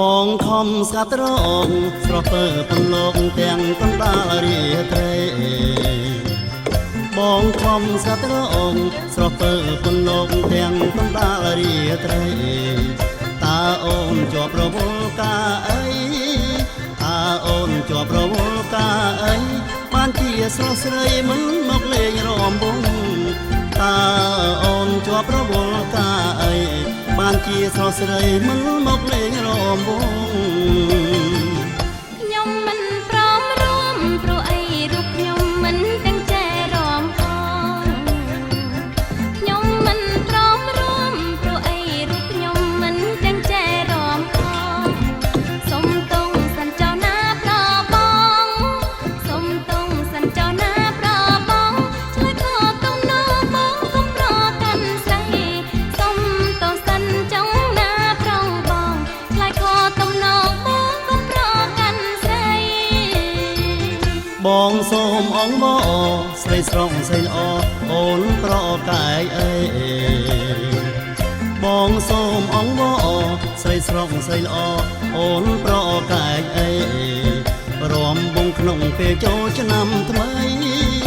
បងខំស្កាត់រងស្រស់ពើពន្លកទាំងកណ្ដាលរាត្រីបងខំស្កាត់រងស្រស់ពើពន្លកទាំងកណ្ដាលរាត្រីតើអូនជាប់រវល់ការអីតើអូនជាប់រវល់ការអីបានជាស្រស់ស្រីមិនមកលេងរំវងតើអូនជាប់រវល់ការអីបានជាស្រស់ស្រីមិនមកលេងរំវងខ្ញុំមិនព្រមរួមព្រោះអីរូបខ្ញុំមិនទាំងចែរំផងខ្ញុំមិនព្រមរួមព្រោះអីរូបខ្ញុំមិនទាំងចែរំផងសុំទងសិនចៅណាប្របងសុំទងសិនចៅណាប្របងឆ្លើយខកទំនោរបងកុំប្រកាន់ស្រីសុំទងសិនចៅណាប្រងបងឆ្លើយខកទំនោរបងកុំប្រកាន់ស្រីបងសូមអងបស្រីស្រងស្រីល្អអូនប្រកាយអីបងសូមអងបស្រីស្រងស្រីល្អអូនប្រកាយអីរំវងក្នុងពេលចូលឆ្នាំថ្មី